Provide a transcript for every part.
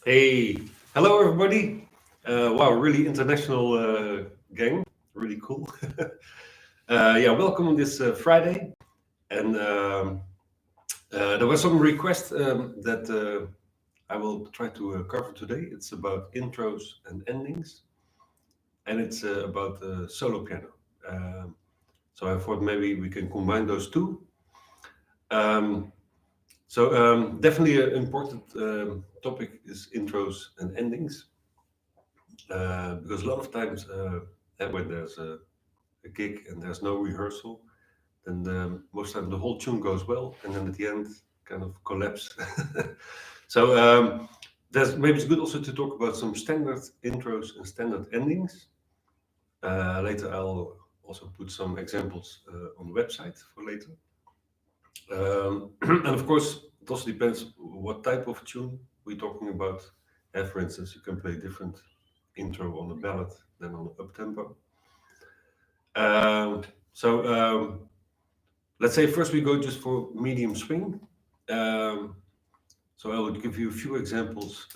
Hey, hello everybody. Wow, really international gang. Really cool. Yeah, welcome on this Friday. And there was some request that I will try to cover today. It's about intros and endings, and it's about solo piano. Um, so I thought maybe we can combine those two. Um, Definitely an important topic is intros and endings. Because a lot of times when there's a gig and there's no rehearsal, then most of the time the whole tune goes well, and then at the end kind of collapse. so there's maybe it's good also to talk about some standard intros and standard endings. Later I'll also put some examples on the website for later. And of course, it also depends what type of tune we're talking about. For instance, you can play different intro on a ballad than on an up tempo. Um, so let's say first we go just for medium swing. Um, so I will give you a few examples,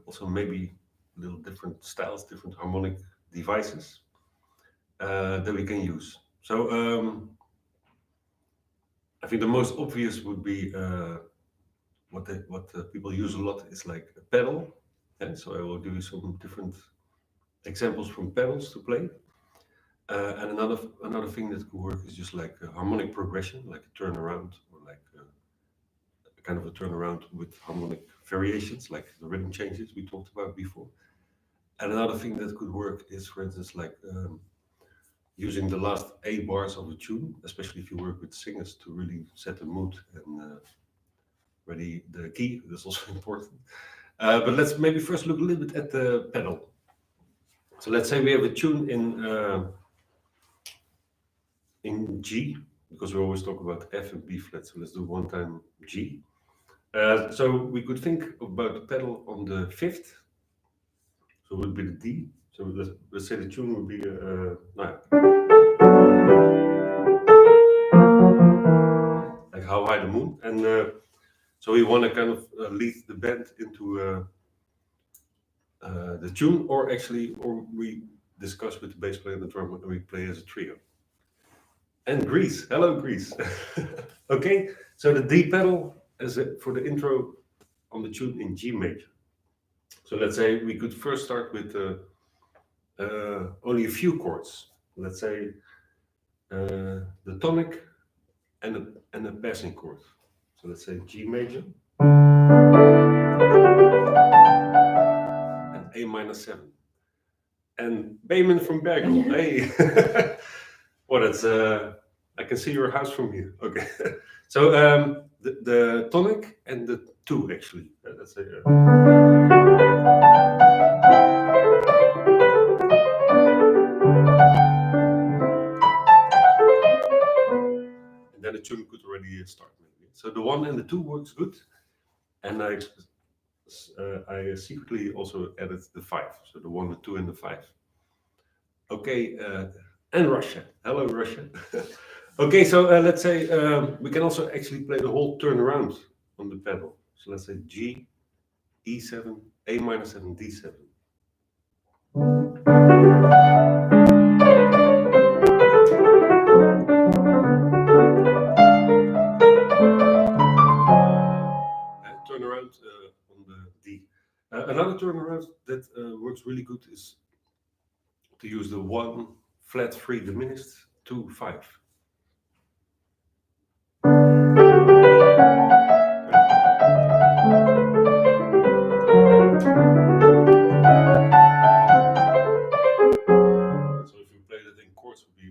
also maybe little different styles, different harmonic devices that we can use. So I think the most obvious would be what people use a lot is like a pedal. And so I will give you some different examples from pedals to play. And another thing that could work is just like a harmonic progression, like a turnaround or like a kind of a turnaround with harmonic variations, like the rhythm changes we talked about before. And another thing that could work is, for instance, like using the last 8 bars of a tune, especially if you work with singers to really set the mood and really the key. That's also important. But let's maybe first look a little bit at the pedal. So let's say we have a tune in G, because we always talk about F and B flat. So let's do one time G. So we could think about the pedal on the fifth. So it would be the D. So let's say the tune would be like How High the Moon. And so we want to kind of lead the band into the tune, or we discuss with the bass player and the drummer, and we play as a trio. And Greece. Hello, Greece. Okay, so the D pedal is for the intro on the tune in G major. So let's say we could first start with only a few chords. Let's say the tonic and a passing chord. So let's say G major and A minor 7. And Bayman from Bergel. Hey. Well, that's I can see your house from here. Okay. So the tonic and the 2 actually. Let's say. And then the tune could already start maybe. So the 1 and the 2 works good, and I secretly also added the 5. So the 1, the 2, and the 5. Okay, and Russia. Hello, Russia. Okay, so let's say we can also actually play the whole turnaround on the pedal. So let's say G, E7, A minor 7, D7. Turnaround on the D. Another turnaround that works really good is to use the 1 flat 3 diminished 2 5. So if you play that in chords, would be.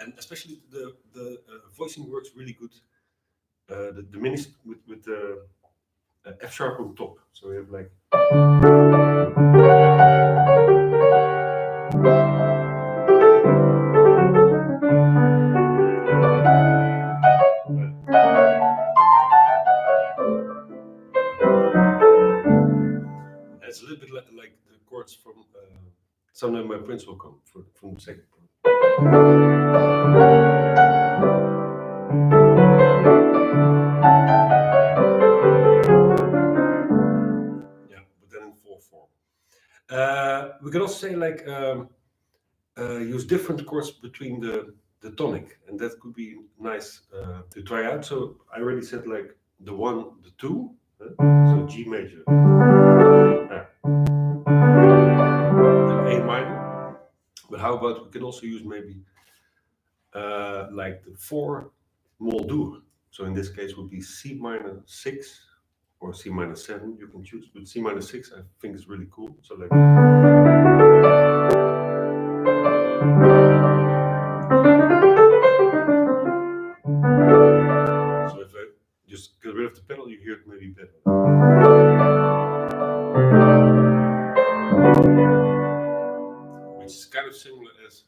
And especially the voicing works really good. The diminished with the F sharp on top. So we have like. It's a little bit like the chords from Sometimes My Prince Will Come from the second part. Yeah, but then in 4/4. We can also say like use different chords between the tonic, and that could be nice to try out. So I already said like the 1, the 2, so G major, and A minor. But how about we can also use maybe like the 4 Moldur. So in this case would be C minor 6 or C minor 7. You can choose, but C minor 6 I think is really cool. So like. So if I just get rid of the pedal, you hear it maybe better. Which is kind of similar as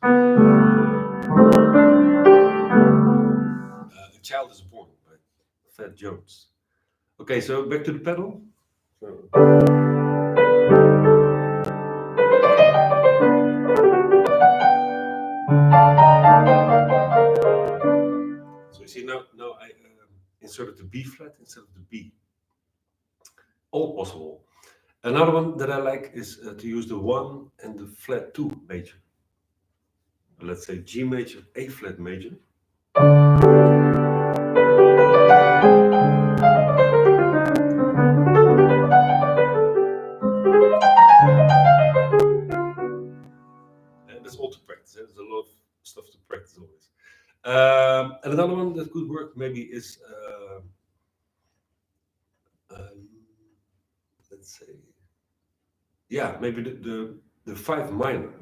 A Child is Born by Fat Jones. Okay, so back to the pedal. So you see now I inserted the B flat instead of the B. All possible. Another one that I like is to use the 1 and the flat 2 major. Let's say G major, A flat major. And that's all to practice. There's a lot of stuff to practice always. And another one that could work maybe is let's say, yeah, maybe the 5 minor.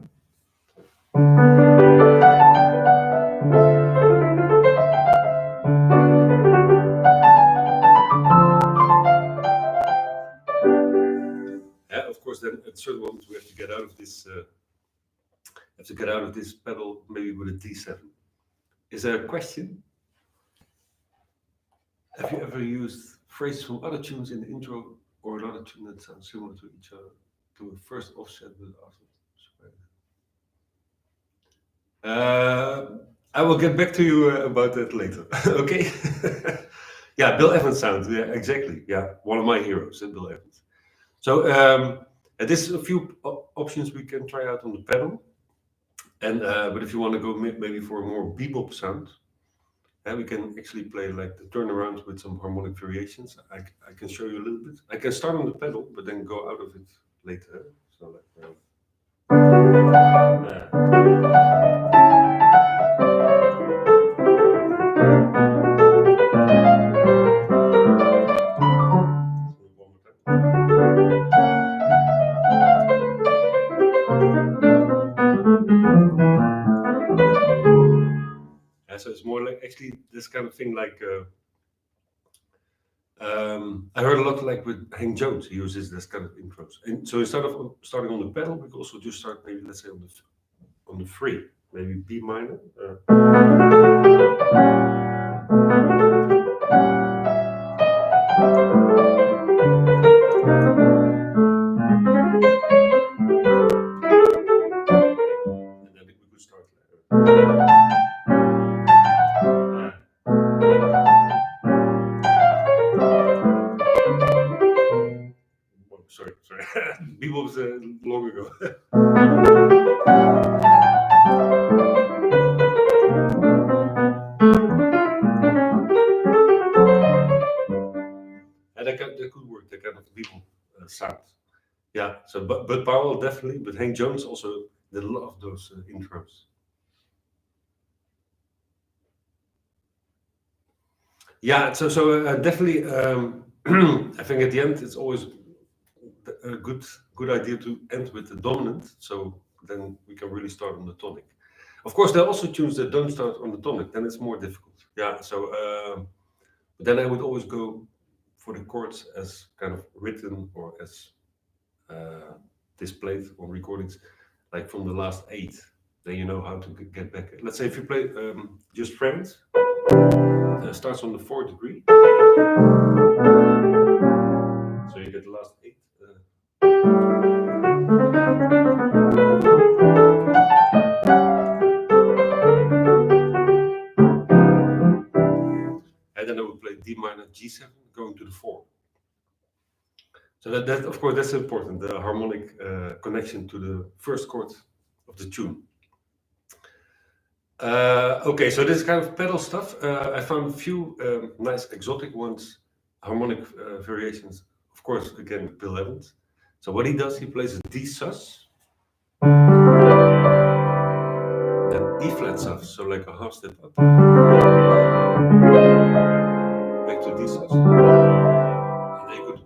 Yeah, of course, then at a certain moment we have to get out of this. Pedal maybe with a D7. Is there a question? Have you ever used phrases from other tunes in the intro or another tune that sounds similar to each other to a first offset with after? I will get back to you about that later. Okay. Yeah, Bill Evans sound. Yeah, exactly. Yeah, one of my heroes, Bill Evans. So this is a few options we can try out on the pedal. And but if you want to go maybe for a more bebop sound, we can actually play like the turnaround with some harmonic variations. I can show you a little bit. I can start on the pedal, but then go out of it later. So like. So it's more like actually this kind of thing like I heard a lot like with Hank Jones. He uses this kind of intros, and so instead of starting on the pedal, we could also just start maybe let's say on the 3, maybe B minor. And then we could start sorry. Bebop was long ago. And that could work, that kind of bebop sound. Yeah, so but Powell definitely, but Hank Jones also did a lot of those intros. Yeah, so definitely, I think at the end it's always a good idea to end with the dominant, so then we can really start on the tonic. Of course, there are also tunes that don't start on the tonic, then it's more difficult. Yeah, so but then I would always go for the chords as kind of written or as displayed on recordings, like from the last 8. Then you know how to get back. Let's say if you play Just Friends, starts on the 4th degree. So you get the last 8. G7 going to the 4. So that of course that's important, the harmonic connection to the first chord of the tune. Okay, so this kind of pedal stuff, I found a few nice exotic ones, harmonic variations. Of course, again, Bill Evans. So what he does, he plays a D sus, then E flat sus, so like a half step up, back to D sus, and then you could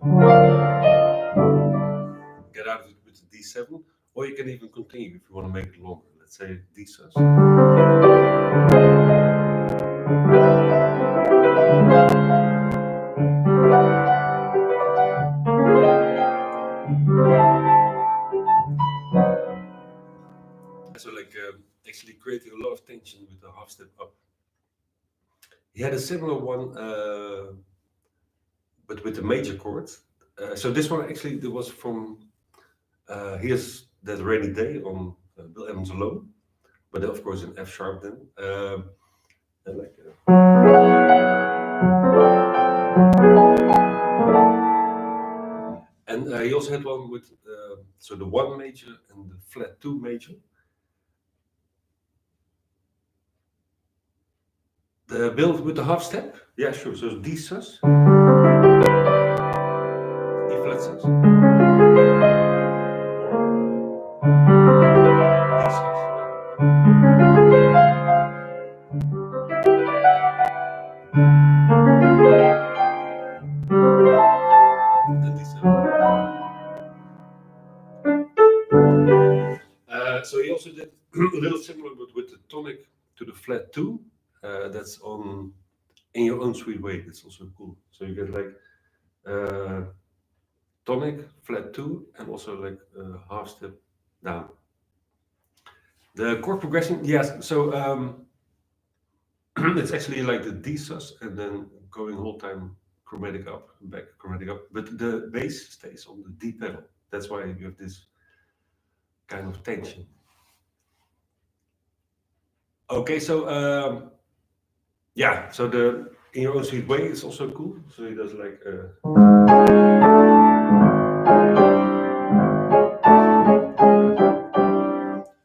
get out of it with the D7, or you can even continue if you want to make it longer. Let's say D sus. So like actually creating a lot of tension with the half step up. He had a similar one, but with the major chord. So this one actually there was from Here's That Rainy Day on Bill Evans alone, but of course in F sharp then. And like, and he also had one with so the 1 major and the flat 2 major. The build with the half step? Yeah, sure. So it's D sus, E flat sus, D sus. The D7. So he also did a little similar, but with the tonic to the flat 2. That's on In Your Own Sweet Way. It's also cool. So you get like tonic, flat 2, and also like half step down. The chord progression, yes. So it's actually like the D sus and then going whole time chromatic up, back chromatic up, but the bass stays on the D pedal. That's why you have this kind of tension. Okay, so yeah, so the In Your Own Sweet Way is also cool. So he does like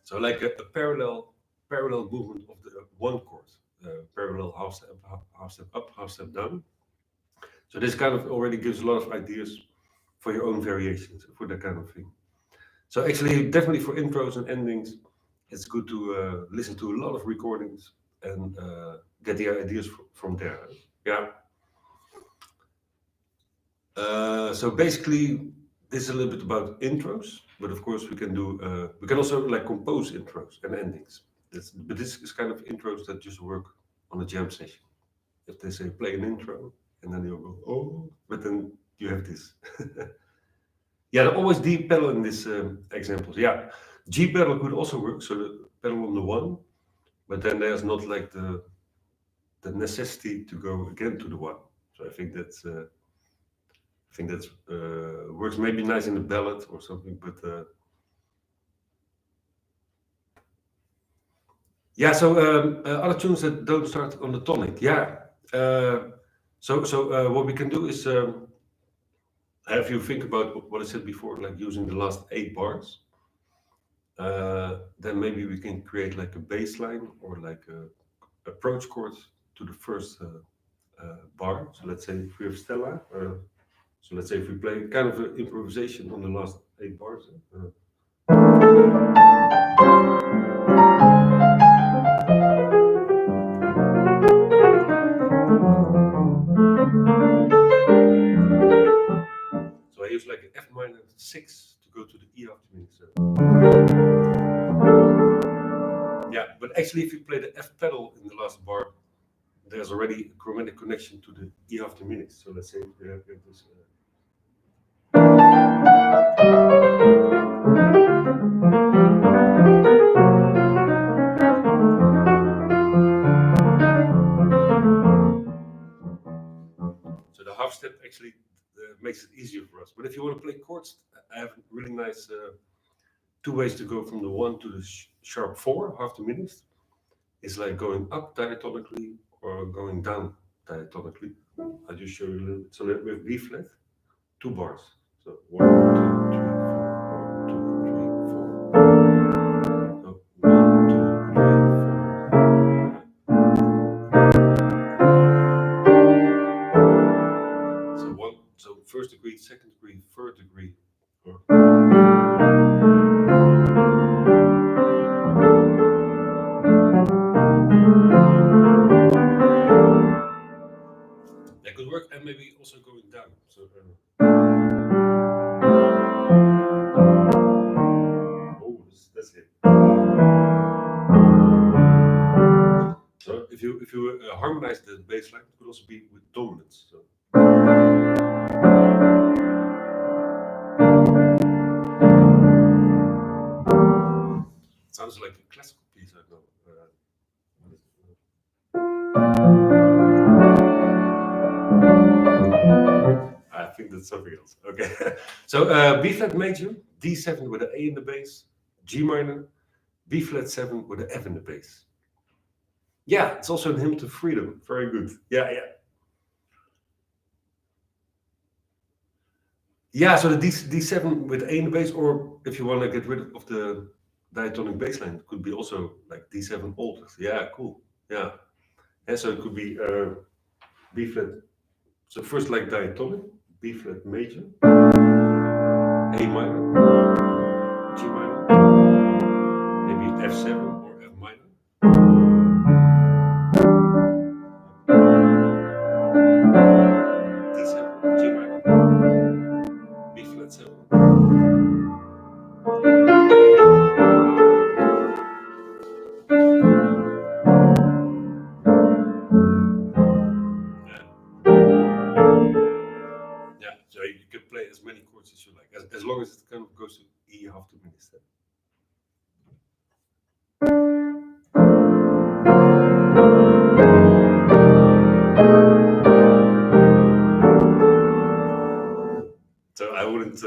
so like a parallel movement of the one chord, parallel half step up, half step down. So this kind of already gives a lot of ideas for your own variations, for that kind of thing. So actually, definitely for intros and endings, it's good to listen to a lot of recordings and get the ideas from there. Yeah. So basically, this is a little bit about intros, but of course we can do. We can also like compose intros and endings. But this is kind of intros that just work on a jam session. If they say play an intro, and then you'll go oh, but then you have this. Yeah, always D pedal in these examples. Yeah, G pedal could also work. So the pedal on the 1, but then there's not like the necessity to go again to the 1. So I think that's works maybe nice in the ballad or something, but yeah. So other tunes that don't start on the tonic. Yeah. So what we can do is have you think about what I said before, like using the last 8 bars. Then maybe we can create like a bass line or like a approach chord to the first bar. So let's say if we have Stella. So let's say if we play kind of an improvisation on the last 8 bars. So I use like an F minor 6 to go to the E after minute. So. Yeah, but actually if you play the F pedal in the last bar, there's already a chromatic connection to the E after minute. So let's say we have this. So the half step actually makes it easier for us. But if you want to play chords, I have really nice 2 ways to go from the 1 to the sharp 4 half the minute. It's like going up diatonically or going down diatonically. I'll just show you a little bit. So with B flat, 2 bars. So 1, 2, 3, 4, 1, 2, 3, 4. So 1, 2, 3, 4. So first degree, second degree, third degree. That could work, and maybe also going down. So. Oh, that's it. So if you harmonize the bass line, it could also be with dominance. So. It sounds like a classical piece, I know. I think that's something else. Okay. So B flat major, D7 with an A in the bass, G minor, B flat 7 with an F in the bass. Yeah, it's also a hymn to freedom. Very good. Yeah. Yeah, so the D7 with A in the bass, or if you want to get rid of the diatonic bass line, it could be also like D7 altered. Yeah, cool. Yeah. So it could be B flat. So first like diatonic, B flat major, A minor, G minor, maybe F7 or F minor. D7, G minor, B flat 7. Yeah, so you can play as many chords as you like, as long as it kind of goes to E half diminished. So I wouldn't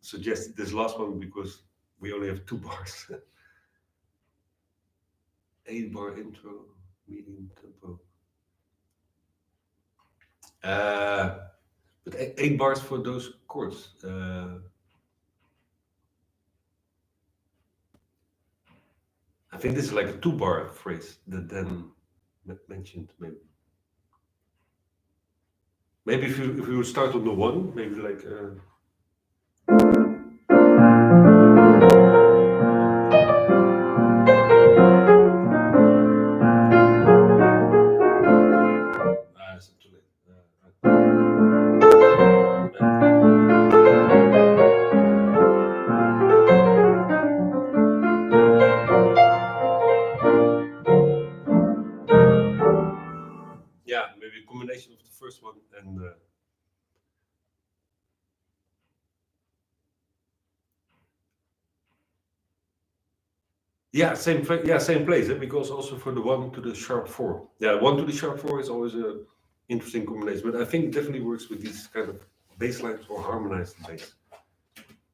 suggest this last one because we only have 2 bars. 8 bar intro, medium tempo. But 8 bars for those chords. I think this is like a 2 bar phrase that then mentioned maybe. Maybe if you would start on the 1, maybe like. It's too late. Yeah, maybe a combination of the first one and. Yeah, same place. Because also for the 1 to the sharp 4. Yeah, 1 to the sharp 4 is always a interesting combination, but I think it definitely works with these kind of bass lines or harmonized bass.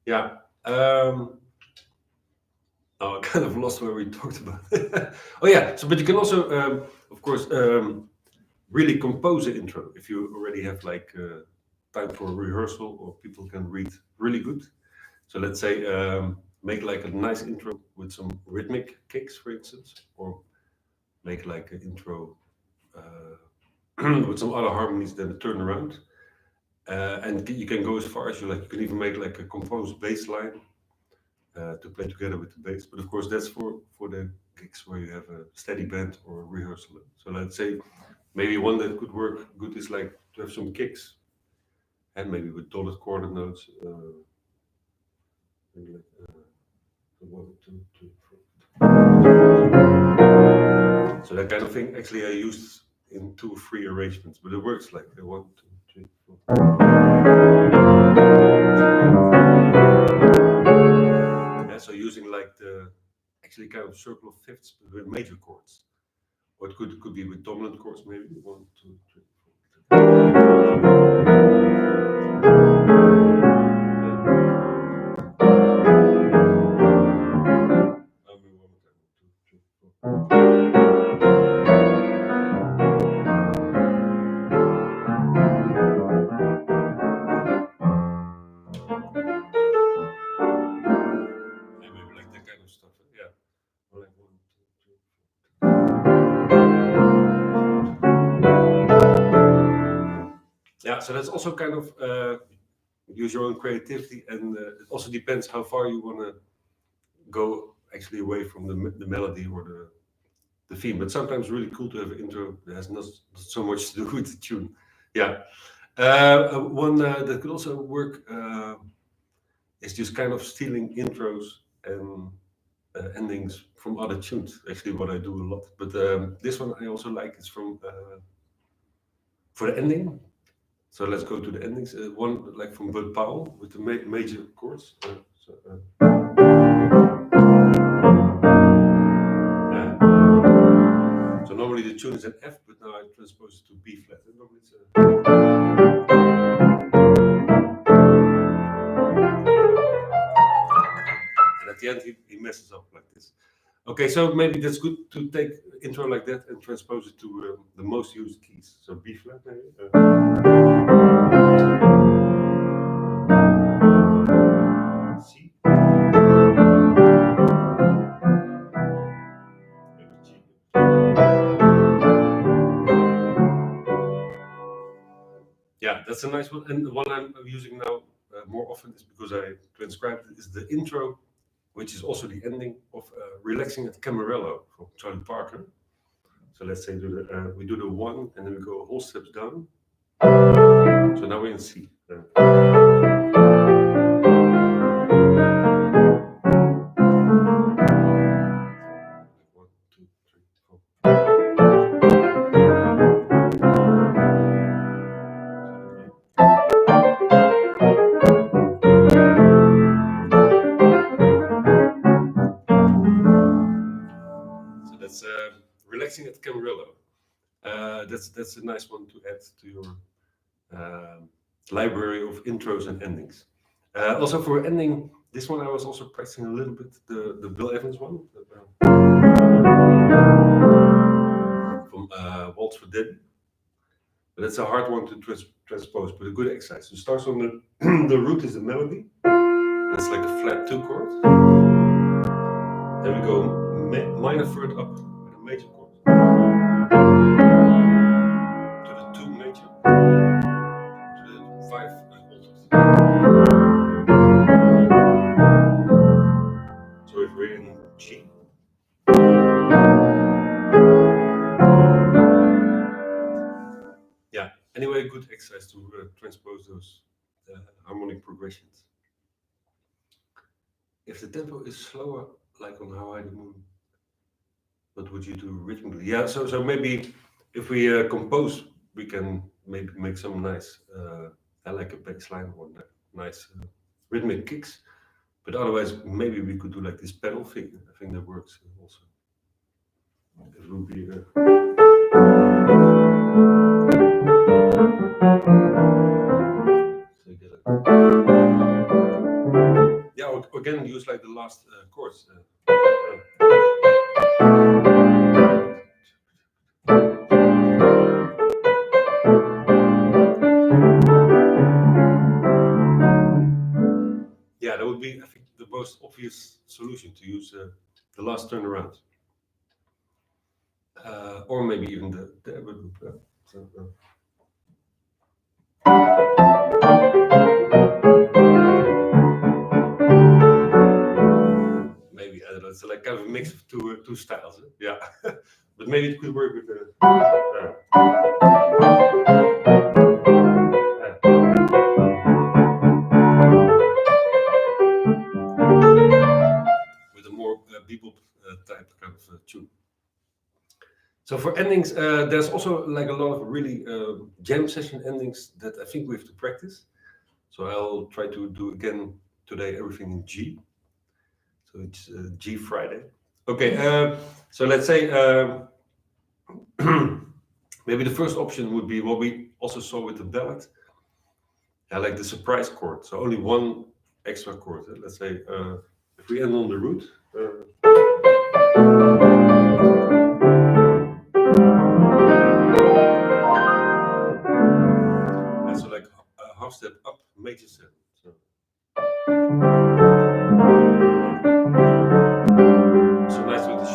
Yeah. Oh, I kind of lost where we talked about. Oh yeah. So, but you can also, of course, really compose an intro if you already have like time for rehearsal or people can read really good. So let's say make like a nice intro with some rhythmic kicks, for instance, or make like an intro with some other harmonies, then a turnaround. And you can go as far as you like. You can even make like a composed bass line to play together with the bass. But of course, that's for the gigs where you have a steady band or a rehearsal. So let's say maybe one that could work good is like to have some kicks and maybe with dotted quarter notes. Maybe like 1, 2, 3, 4. So that kind of thing. Actually, I used in 2 or 3 arrangements, but it works like 1, 2, 3, 4. Yeah, so using like the actually kind of circle of fifths but with major chords. Or it could be with dominant chords maybe. 1, 2, 3, 4. like 1, 2, 3. Yeah, so that's also kind of use your own creativity, and it also depends how far you want to go actually away from the melody or the theme. But sometimes really cool to have an intro that has not so much to do with the tune. Yeah. One that could also work is just kind of stealing intros and endings from other tunes. Actually, what I do a lot. But this one I also like is from for the ending. So let's go to the endings. One like from Bud Powell with the major chords. So normally the tune is in F, but now I transpose it to B flat. And normally it's and at the end he messes up like this. Okay, so maybe that's good to take intro like that and transpose it to the most used keys. So B flat maybe. C. Maybe G. Yeah, that's a nice one. And the one I'm using now more often is because I transcribed it is the intro, which is also the ending of Relaxing at Camarillo from Charlie Parker. So let's say we do the 1 and then we go whole steps down. So now we're in C. One, two, three, four. So that's Relaxing at Camarillo. That's a nice one to add to your library of intros and endings. Also for ending, this one I was also practicing a little bit the Bill Evans one from Waltz for Debbie. But that's a hard one to transpose, but a good exercise. So it starts on the the root is the melody. That's like a flat 2 chord. Then we go minor third up with a major chord to the 2 major to the 5 altered. So if we're in G. Yeah, anyway, a good exercise to transpose those harmonic progressions. If the tempo is slower, like on How High the Moon, what would you do rhythmically? Yeah, so maybe if we compose, we can maybe make some nice, I like a bass line or nice rhythmic kicks. But otherwise, maybe we could do like this pedal thing. I think that works also. It would be. So you get yeah, or again, use like the last chords. Yeah, that would be, I think, the most obvious solution to use the last turnaround. Or maybe even the loop. Maybe, I don't know, it's like kind of a mix of two styles. Yeah, but maybe it could work with the. With a more bebop type kind of tune. So for endings, there's also like a lot of really jam session endings that I think we have to practice. So I'll try to do again today everything in G. So it's G Friday. Okay, so let's say maybe the first option would be what we also saw with the ballad. I like the surprise chord. So only one extra chord. Let's say if we end on the root. So like a half step up, major 7. So nice with the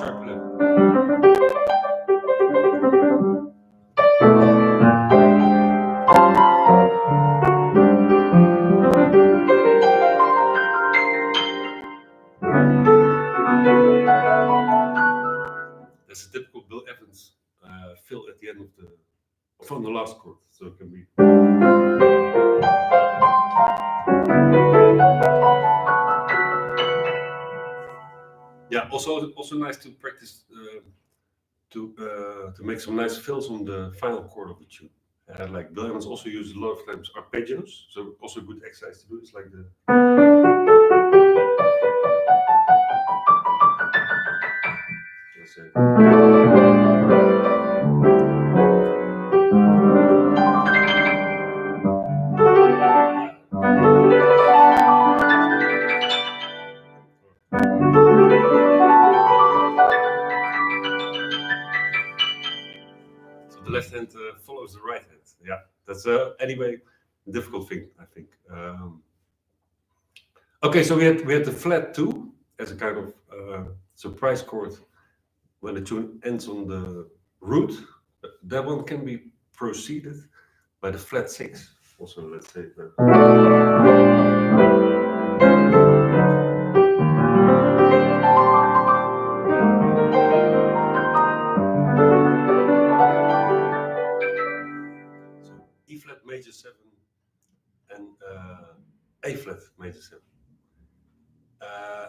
from the last chord, so it can be. Yeah, also nice to practice to make some nice fills on the final chord of the tune. Like Bill Evans also uses a lot of times arpeggios, so also a good exercise to do is like the. Let's say. So the left hand follows the right hand. Yeah, that's anyway a difficult thing, I think. Okay, so we had the flat 2 as a kind of surprise chord when the tune ends on the root. That one can be preceded by the flat 6. Also, let's say. So E flat major 7 and A flat major 7.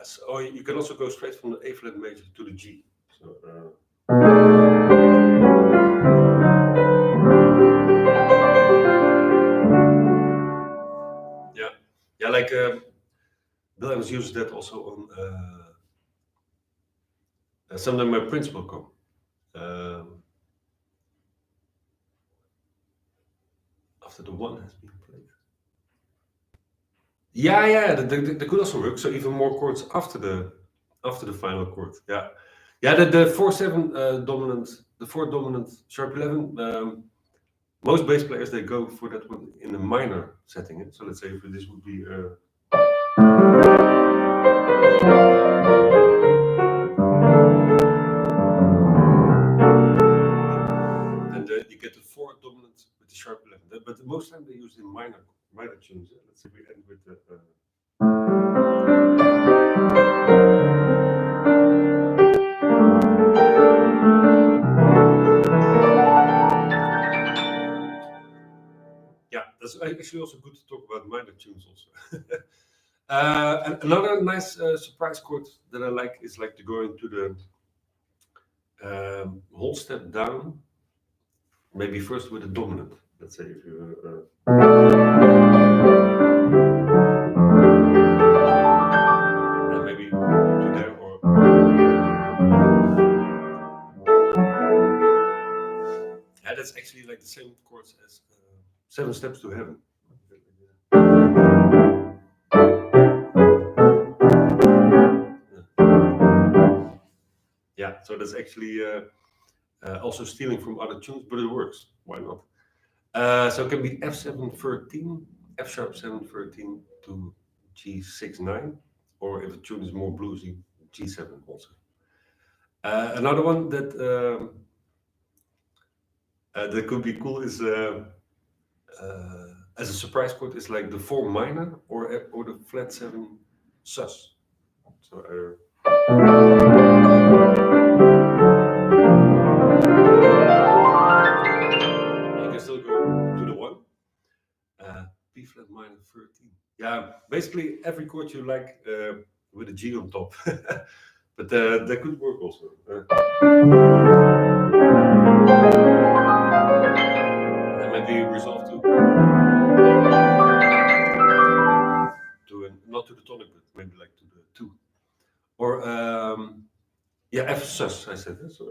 So you can also go straight from the A flat major to the G. So, yeah, like Bill Evans uses that also on Someday My Prince Will Come. After the one has been played. Yeah, that could also work. So even more chords after the final chord. Yeah. The 4/7 dominant, the 4 dominant sharp 11. Most bass players they go for that one in a minor setting. So let's say if this would be. And you get the 4 dominant with the sharp 11. But most time they use in minor tunes. Let's say we end with the. Yeah, that's actually also good to talk about minor tunes also. And another nice surprise chord that I like is like to go into the whole step down. Maybe first with a dominant. Let's say if you. And maybe to there or. Yeah, that's actually like the same chords as 7 Steps to Heaven. Yeah, so that's actually also stealing from other tunes, but it works. Why not? So it can be F7 13, F sharp 7 13 to G6 9, or if the tune is more bluesy, G7 also. Another one that could be cool is as a surprise chord is like the 4 minor or the flat 7 sus. So. You can still go to the 1. B flat minor 13. Yeah, basically every chord you like with a G on top. But that could work also. And maybe resolve to not to the tonic, but maybe like to the 2. Or yeah, F sus, I said. So,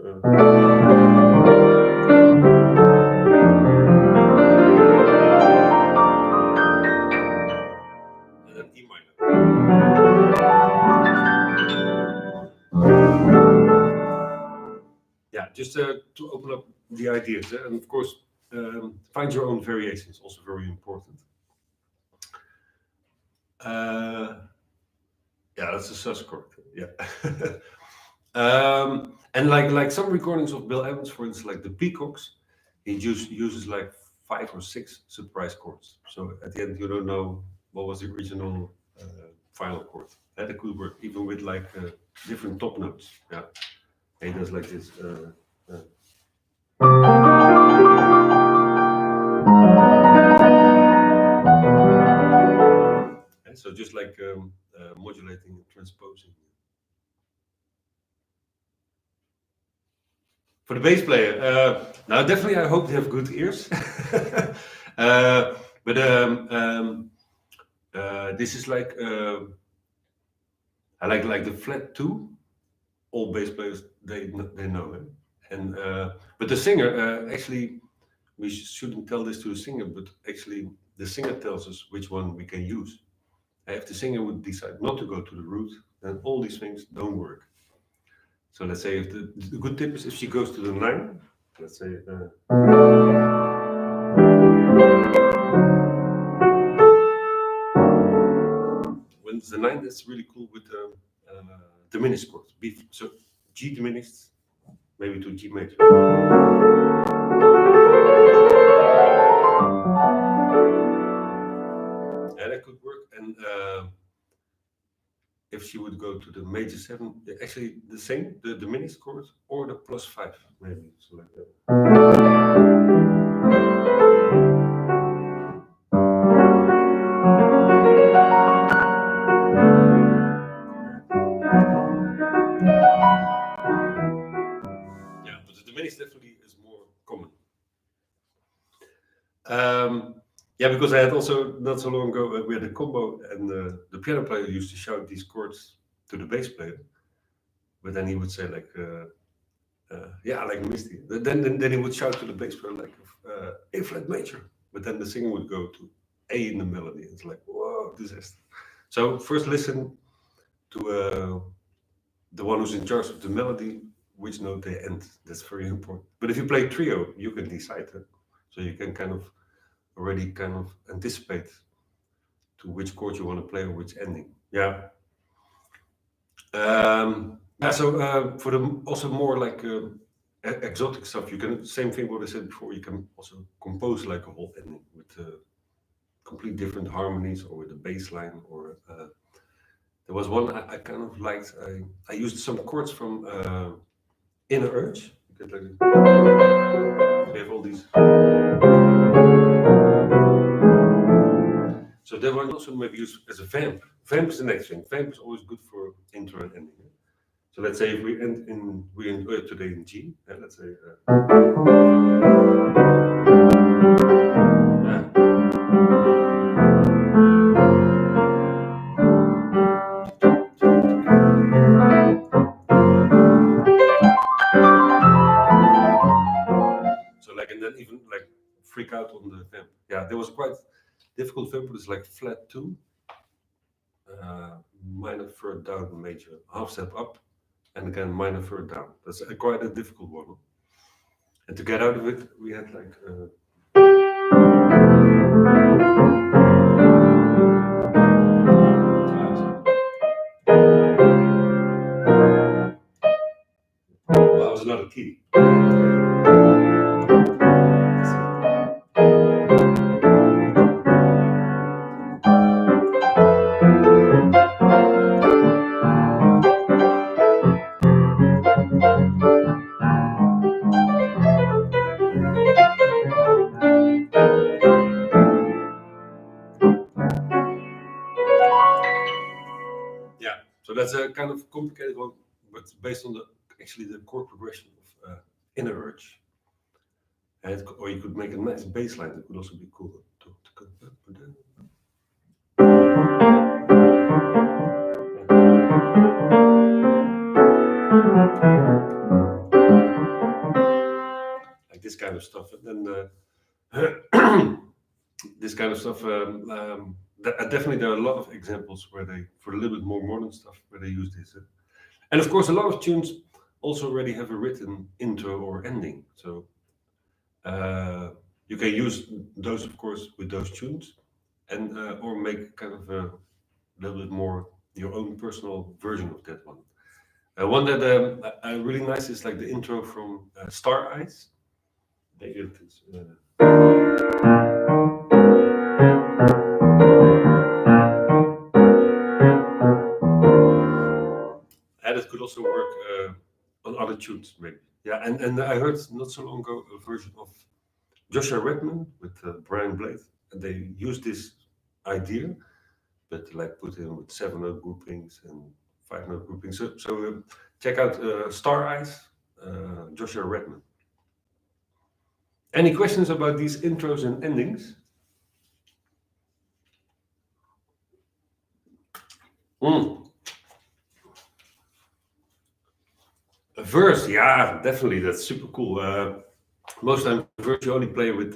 and then E minor. Yeah, just to open up the ideas, and of course, find your own variations. Also very important. Yeah, that's a sus chord. Yeah. And like some recordings of Bill Evans, for instance, like the Peacocks, he uses like 5 or 6 surprise chords. So at the end, you don't know what was the original final chord. And it could work even with like different top notes. Yeah, and he does like this. And so just like modulating and transposing. For the bass player, now definitely I hope they have good ears. But this is like I like the flat two. All bass players they know it, and but the singer actually we shouldn't tell this to the singer, but actually the singer tells us which one we can use. If the singer would decide not to go to the root, then all these things don't work. So let's say if the good tip is if she goes to the 9, let's say when it's the 9, that's really cool with the diminished chord. So G diminished, maybe to G major. And that could work. And if she would go to the major 7, actually the same, the diminished chord or the +5, maybe. So like that. Yeah, but the diminished definitely is more common. Yeah, because I had also not so long ago we had a combo, and the piano player used to shout these chords to the bass player, but then he would say like, yeah, like Misty. Then he would shout to the bass player like A flat major, but then the singer would go to A in the melody. It's like whoa, disaster. So first listen to the one who's in charge of the melody, which note they end. That's very important. But if you play trio, you can decide that, so you can kind of already kind of anticipate to which chord you want to play or which ending. Yeah. Yeah. So for the also more like exotic stuff, you can same thing what I said before. You can also compose like a whole ending with complete different harmonies or with a bass line. Or there was one I kind of liked. I used some chords from Inner Urge. You get like they have all these. So that one also maybe used as a vamp. Vamp is the next thing. Vamp is always good for intro and ending. So let's say if we end today in G, let's say. So like, and then even like freak out on the vamp. Yeah, there was quite difficult vamp, but it's like flat 2, minor third down major, half step up, and again minor third down. That's quite a difficult one. And to get out of it, we had like. Well, that was another key. Yeah, so that's a kind of complicated one, but based on the chord progression of Inner Urge. Or you could make a nice bass line. That could also be cool. Like this kind of stuff. And then this kind of stuff. Definitely, there are a lot of examples where they, for a little bit more modern stuff, where they use this. And of course, a lot of tunes also already have a written intro or ending. So you can use those, of course, with those tunes, and or make kind of a little bit more your own personal version of that one. One that I really nice is like the intro from Star Eyes. They did this. And it could also work on other tunes, maybe. Yeah, and I heard not so long ago a version of Joshua Redman with Brian Blade, and they used this idea, but like put in with 7-note groupings and 5-note groupings. So check out Star Eyes, Joshua Redman. Any questions about these intros and endings? A verse, yeah, definitely. That's super cool. Most time, verse you only play with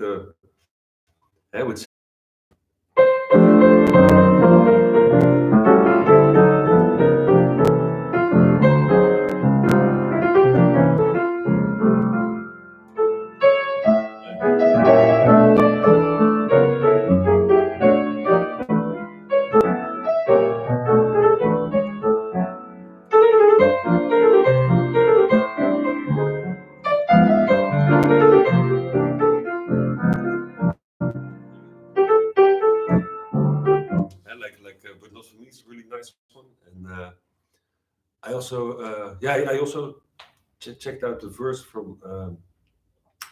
but not for me. It's a really nice one. And I also checked out the verse from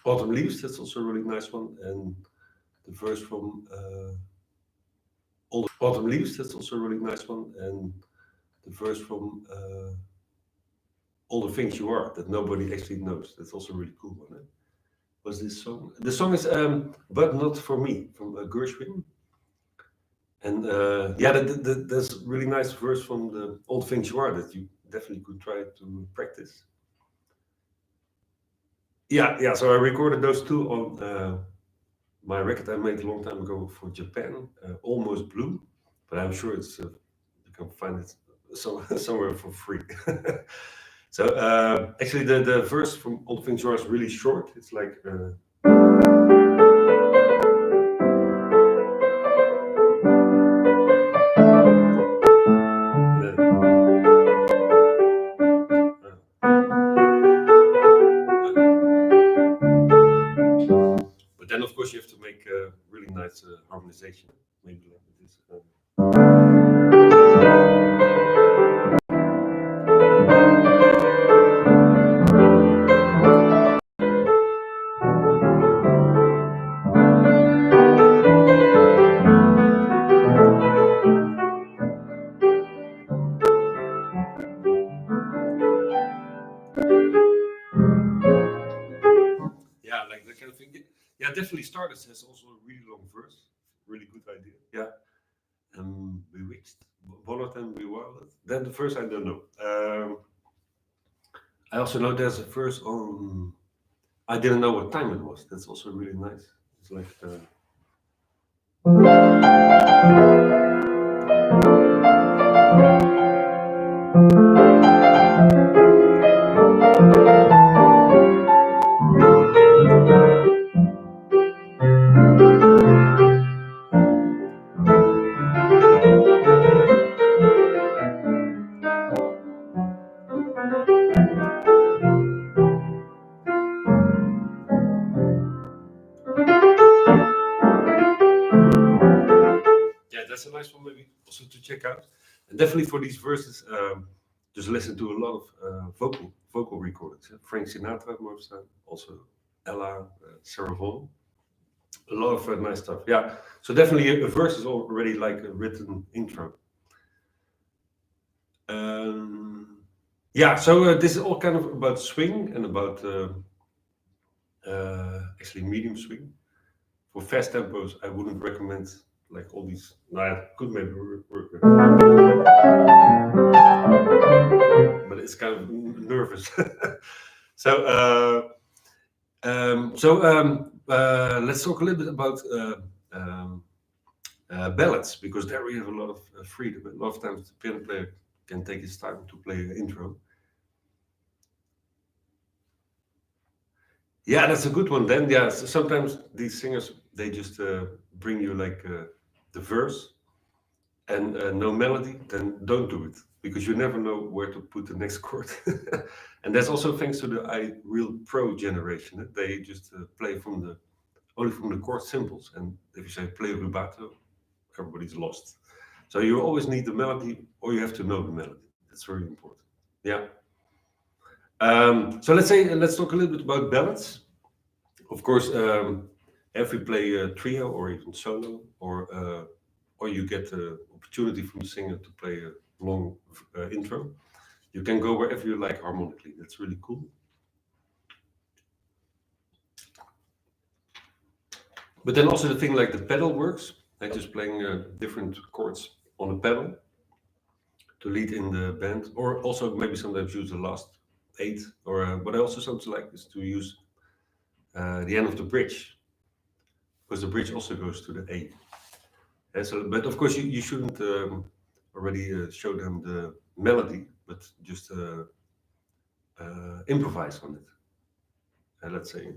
Autumn Leaves. That's also a really nice one. And the verse from Autumn Leaves. That's also a really nice one. And the verse from All the Things You Are that nobody actually knows. That's also a really cool one. Eh? Was this song? The song is But Not For Me from Gershwin. And there's a really nice verse from the All the Things You Are that you definitely could try to practice. Yeah. So I recorded those two on my record I made a long time ago for Japan, Almost Blue. But I'm sure it's you can find it somewhere for free. So actually, the verse from All the Things You Are is really short. It's like. But then, of course, you have to make a really nice harmonization, maybe like this. Yeah, like that kind of thing. Yeah, definitely Stardust has also a really long verse. Really good idea. Yeah. Bewitched, Ballad and Bewildered. Then the verse I don't know. I also know there's a verse on I Didn't Know What Time It Was. That's also really nice. It's like that's a nice one maybe also to check out. And definitely for these verses, just listen to a lot of vocal recordings. Frank Sinatra most time, also Ella, Sarah Vaughan. A lot of nice stuff. Yeah, so definitely a verse is already like a written intro. So this is all kind of about swing and about actually medium swing. For fast tempos, I wouldn't recommend like all these. I could maybe work with, but it's kind of nervous. Let's talk a little bit about ballads, because there we have a lot of freedom. A lot of times the piano player can take his time to play an intro. Yeah, that's a good one. Then, yeah, so sometimes these singers they just bring you like the verse and no melody. Then don't do it, because you never know where to put the next chord. And that's also thanks to the iReal Pro generation. They just play only from the chord symbols, and if you say play rubato, everybody's lost. So you always need the melody, or you have to know the melody. That's very important. Yeah. So let's talk a little bit about ballads. Of course, if we play a trio or even solo or or you get the opportunity from the singer to play a long intro, you can go wherever you like harmonically. That's really cool. But then also the thing like the pedal works, like just playing different chords on a pedal to lead in the band, or also maybe sometimes use the last eight, or what I also sometimes like is to use the end of the bridge, because the bridge also goes to the A. And so, but of course you shouldn't already show them the melody, but just improvise on it. Let's say.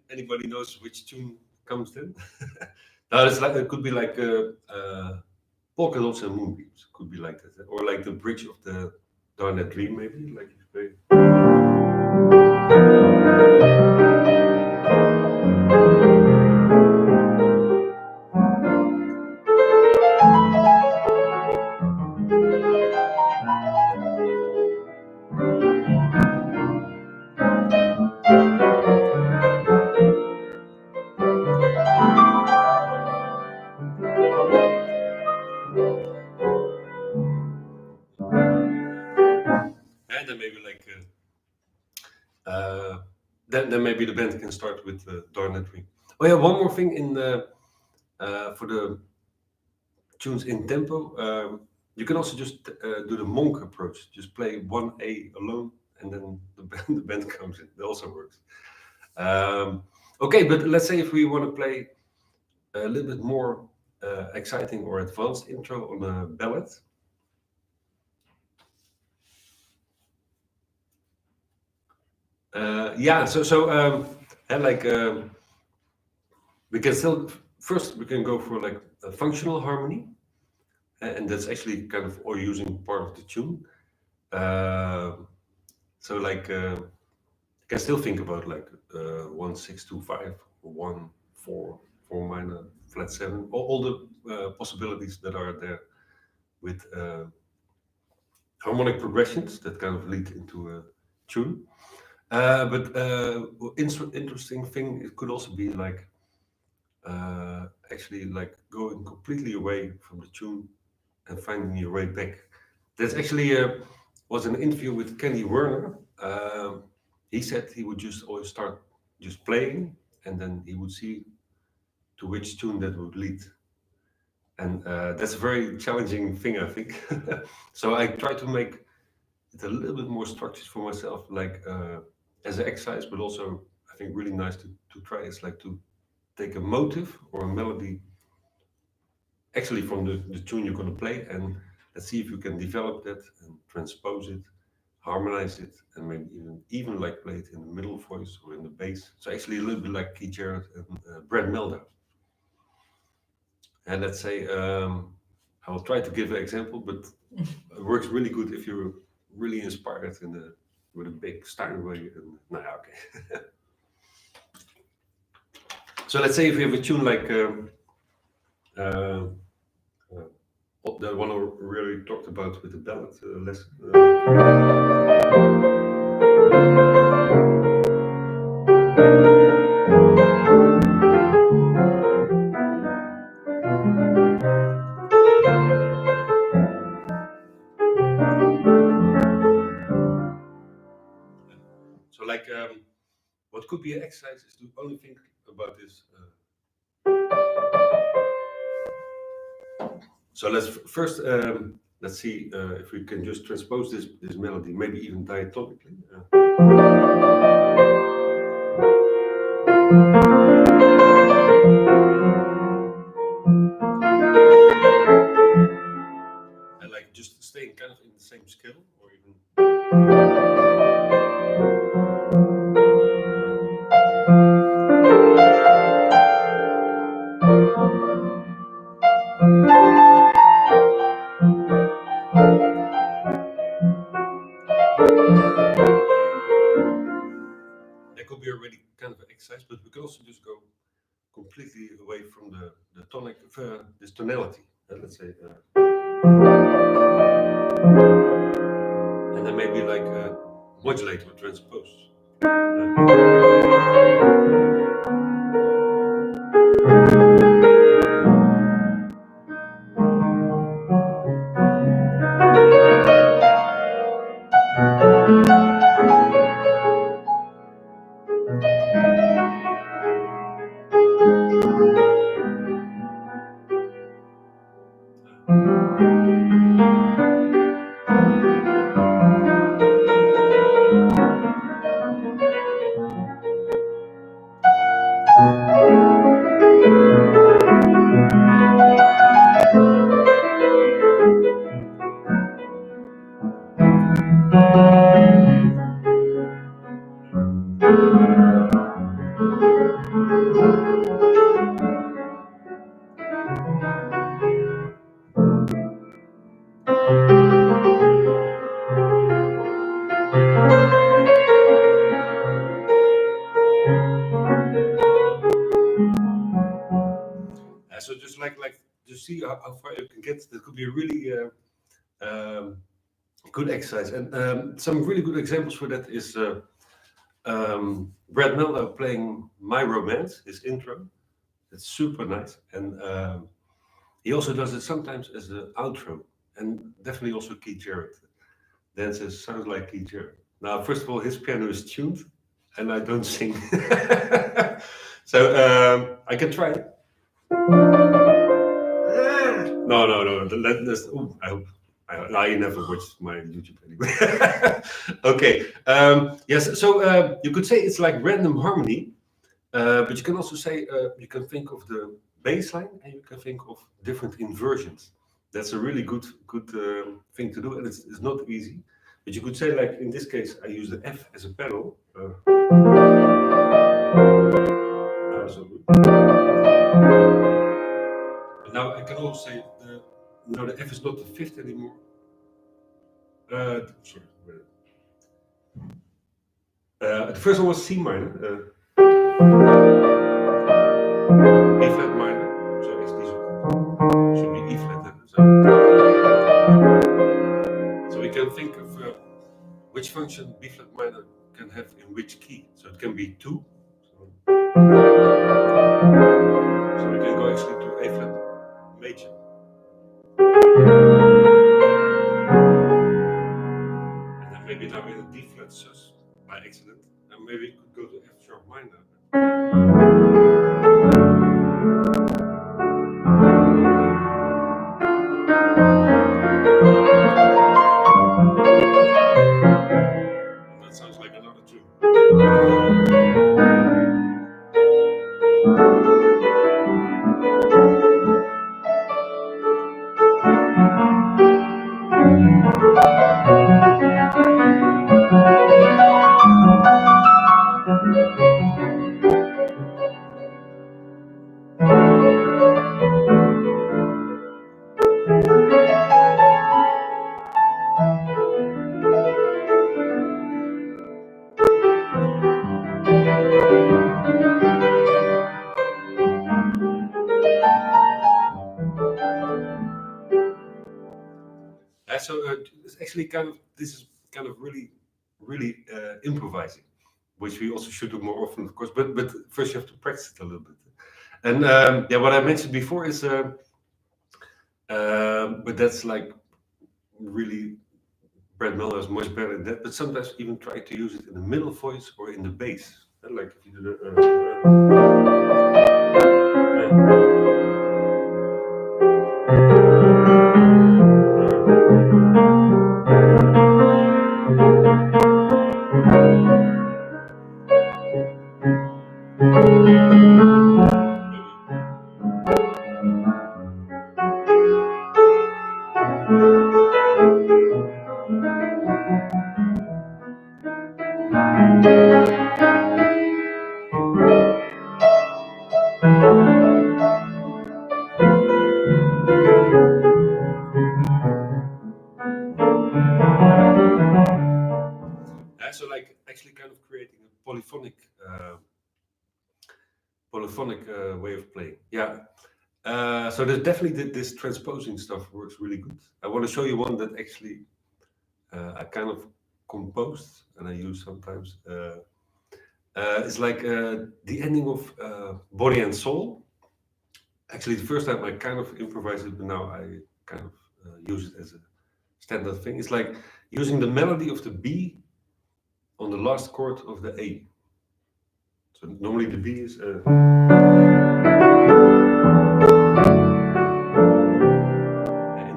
Anybody knows which tune comes then? No, it's like it could be like polka dots and moonbeams. Could be like that, or like the bridge of the Darn Dream, maybe. Like you play. And then maybe like then maybe the band can start with Darn Dream. Oh yeah, one more thing in the for the tunes in tempo. You can also just do the monk approach. Just play one A alone, and then the band comes in. That also works. Okay, but let's say if we want to play a little bit more exciting or advanced intro on a ballad. Yeah, and like we can still first we can go for like a functional harmony, and that's actually kind of or using part of the tune. So like you can still think about like 1 6 2 5 1 4 4 minor flat 7, all the possibilities that are there with harmonic progressions that kind of lead into a tune. But interesting thing, it could also be like actually like going completely away from the tune and finding your way back. That's actually was an interview with Kenny Werner. He said he would just always start just playing, and then he would see to which tune that would lead. And that's a very challenging thing, I think. So I try to make it a little bit more structured for myself, like as an exercise, but also I think really nice to try is like to take a motive or a melody actually from the tune you're going to play, and let's see if you can develop that and transpose it, harmonize it, and maybe even like play it in the middle voice or in the bass. So actually a little bit like Keith Jarrett and Brad Meldau. And let's say I will try to give an example, but it works really good if you're really inspired with a big Steinway. And no, okay. So let's say if we have a tune like the one I really talked about with the ballad lesson. So like what could be an exercise is to only think about this. So let's first let's see if we can just transpose this melody, maybe even diatonically. And like just staying kind of in the same scale, or even. exercise, but we can also just go completely away from the tonic, this tonality. Let's say, and then maybe like modulate or transpose. So just like to see how far you can get, that could be a really good exercise. And some really good examples for that is Brad Miller playing "My Romance," his intro. It's super nice, and he also does it sometimes as an outro, and definitely also Keith Jarrett. Dances sounds like Keith Jarrett. Now, first of all, his piano is tuned, and I don't sing, so I can try it. No. That's, I hope. I never watched my YouTube anyway. Okay. Yes. So you could say it's like random harmony, but you can also say you can think of the bass line and you can think of different inversions. That's a really good thing to do, and it's not easy. But you could say, like in this case, I use the F as a pedal. So now I can also say the F is not the fifth anymore. Sorry. The first one was C minor, E flat minor. So it's this should be E flat. So we can think of which function B flat minor can have in which key. So it can be 2. So we can go actually to A flat major. And then maybe now in a D flat sus by accident. And maybe we could go to F sharp minor. And that sounds like another tune. So it's actually this is kind of really improvising, which we also should do more often, of course. But first you have to practice it a little bit. And yeah, what I mentioned before is, but that's like really Brad Miller is much better than that. But sometimes even try to use it in the middle voice or in the bass. Like if you do so like actually kind of creating a polyphonic polyphonic way of playing. Yeah. So there's definitely this transposing stuff works really good. I want to show you one that actually I kind of composed and I use sometimes. It's like the ending of Body and Soul. Actually, the first time I kind of improvised it, but now I kind of use it as a standard thing. It's like using the melody of the B on the last chord of the A. So normally the B is in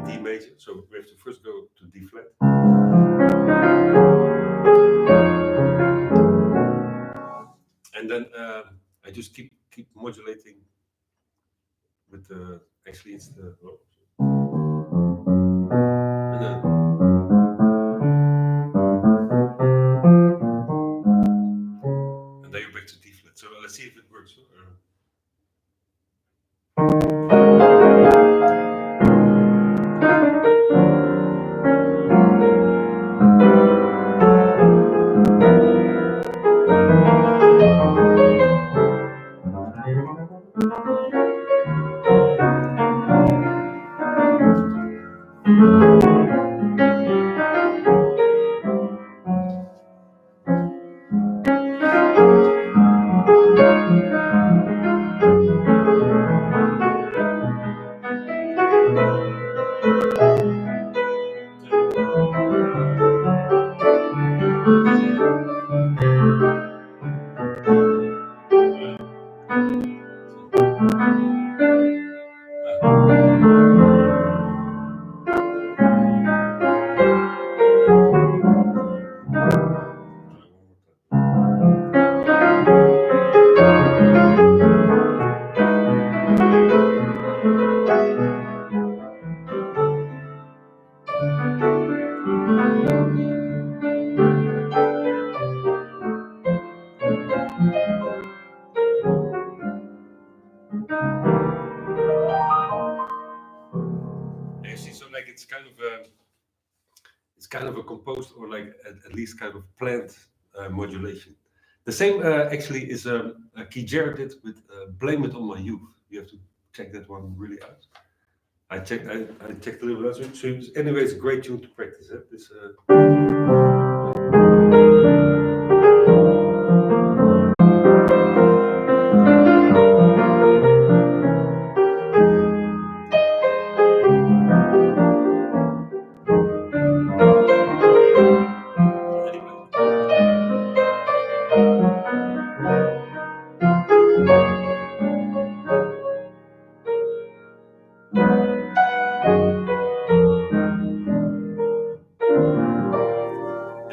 D major. So we have to first go to D flat. And then I just keep modulating with the, actually it's the, and then you're back to D flat. So let's see if it works. You see, so like it's kind of a composed or like at least kind of planned modulation. The same actually is a Keith Jarrett did with "Blame It on My Youth." You have to check that one really out. I checked a little bit out. So anyway, it's a great tune to practice. This.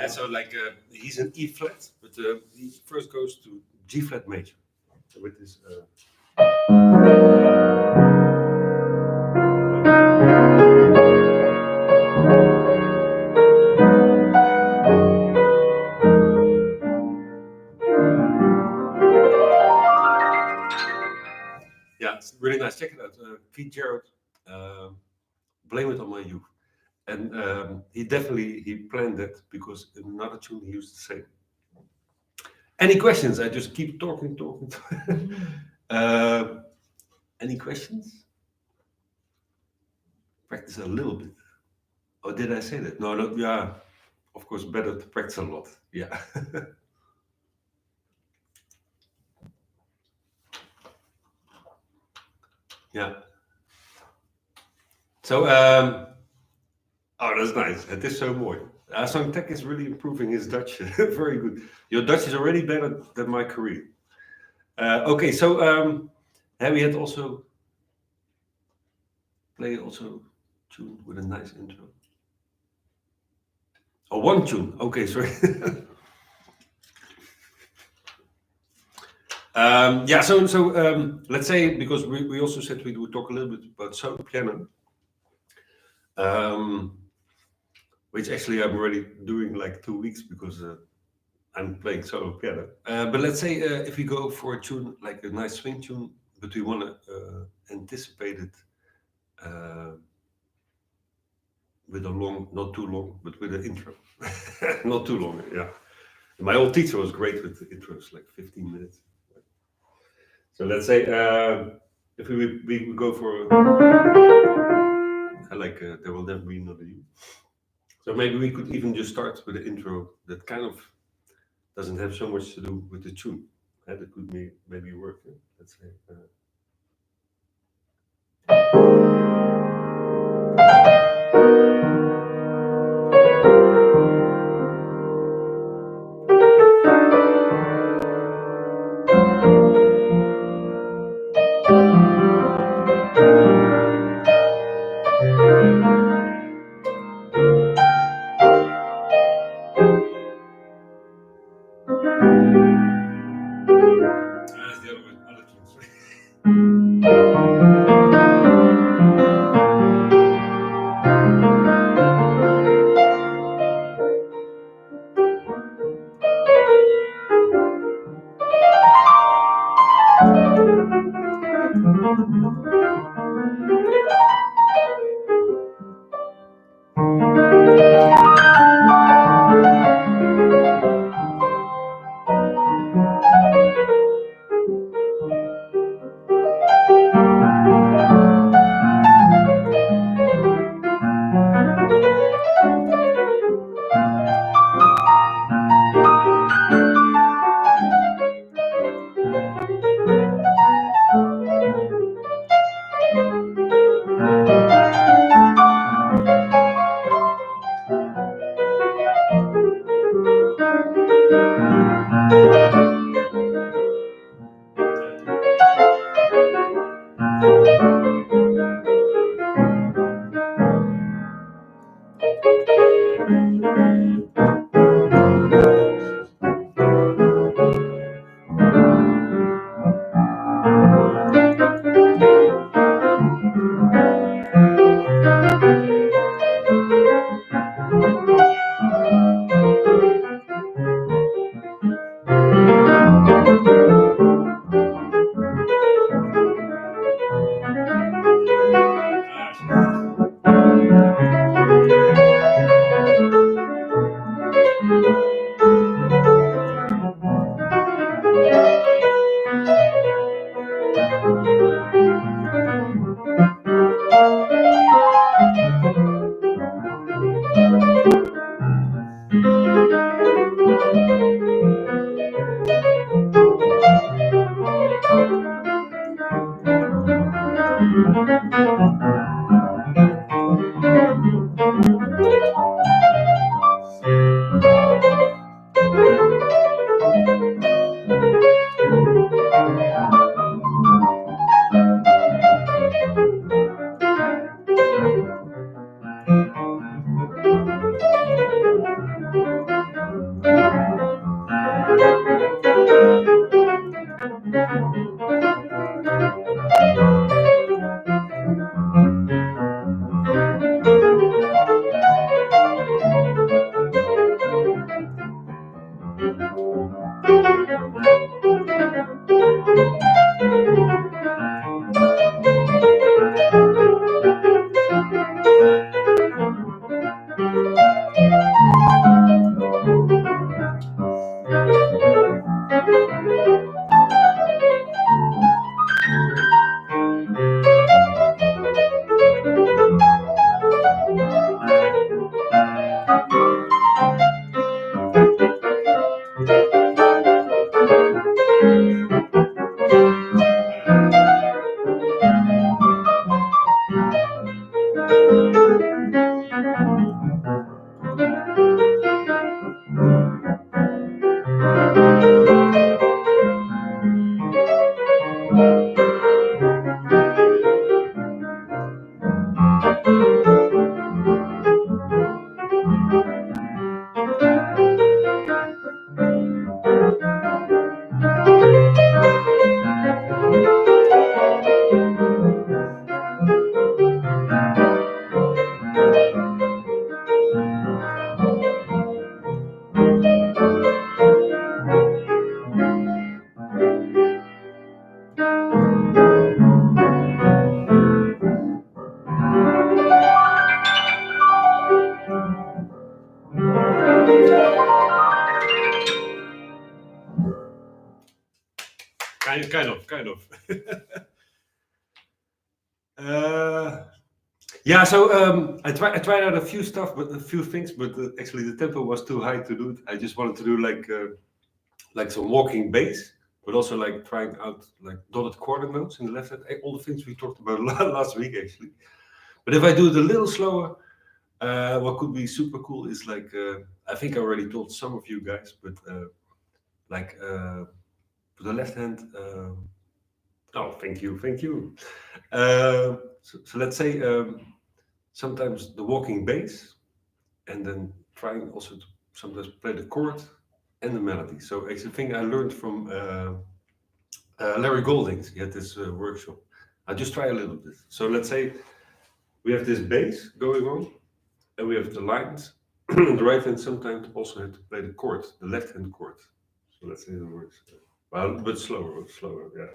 So like he's in E flat, but he first goes to G flat major with this. Yeah, it's really nice. Check it out. Keith Jarrett, "Blame It on My Youth." And he planned that because in another tune he used the same. Any questions? I just keep talking. Any questions? Practice a little bit. Or did I say that? No, yeah. Of course, better to practice a lot. Yeah. Yeah. So, oh, that's nice. Het is zo mooi. Songtech is really improving his Dutch. Very good. Your Dutch is already better than my Korean. Okay, so we had also play tune with a nice intro. Oh, one tune. Okay, sorry. Yeah, so let's say, because we also said we would talk a little bit about solopiano, which actually I'm already doing like 2 weeks because I'm playing solopiano. But let's say if we go for a tune, like a nice swing tune, but we want to anticipate it with a long, not too long, but with an intro. Not too long, yeah. My old teacher was great with the intros, like 15 minutes. So let's say if we go for I like there will never be another you. So maybe we could even just start with the intro that kind of doesn't have so much to do with the tune. That could maybe work. Let's say. That's the other tunes. kind of. Yeah, so I tried out a few stuff, but a few things, but actually the tempo was too high to do it. I just wanted to do like some walking bass, but also like trying out like dotted quarter notes in the left hand. All the things we talked about last week actually. But if I do it a little slower, what could be super cool is like I think I already told some of you guys, but like for the left hand. Oh, thank you. So let's say sometimes the walking bass, and then trying also to sometimes play the chord and the melody. So it's a thing I learned from Larry Goldings. He had this workshop. I just try a little bit. So let's say we have this bass going on, and we have the lines. On the right hand sometimes also have to play the chord, the left hand chord. So let's say the words. Well, but slower, yeah.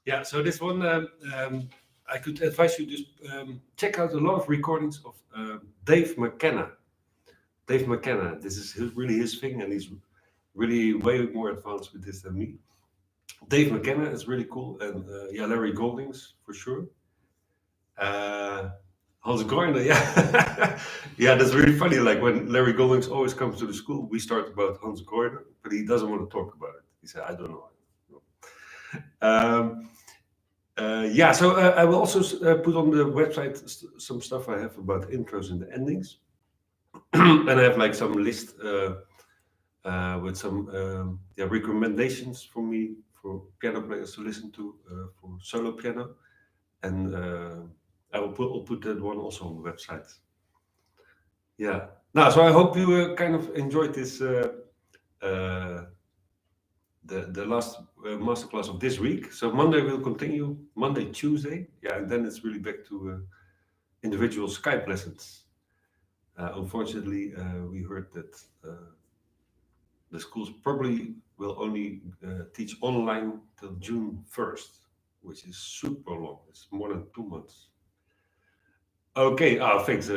Yeah, so this one, I could advise you just check out a lot of recordings of Dave McKenna. Dave McKenna, this is really his thing, and he's really way more advanced with this than me. Dave McKenna is really cool, and yeah, Larry Goldings for sure. Hans Groiner, yeah, yeah, that's really funny. Like when Larry Goldings always comes to the school, we start about Hans Groiner, but he doesn't want to talk about it. He said, "I don't know." Yeah, so I will also put on the website some stuff I have about intros and the endings, and I have like some list with some yeah, recommendations for me for piano players to listen to for solo piano, and I will put that one also on the website. Yeah. Now, so I hope you kind of enjoyed this. The last masterclass of this week. So Monday will continue, Monday, Tuesday. Yeah, and then it's really back to individual Skype lessons. Unfortunately, we heard that the schools probably will only teach online till June 1st, which is super long. It's more than 2 months. Okay, thanks.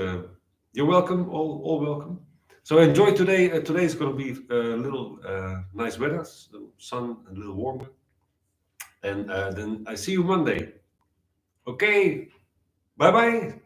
You're welcome, all welcome. So enjoy today. Today is going to be a little nice weather, sun, and a little warmer. And then I see you Monday. Okay, bye bye.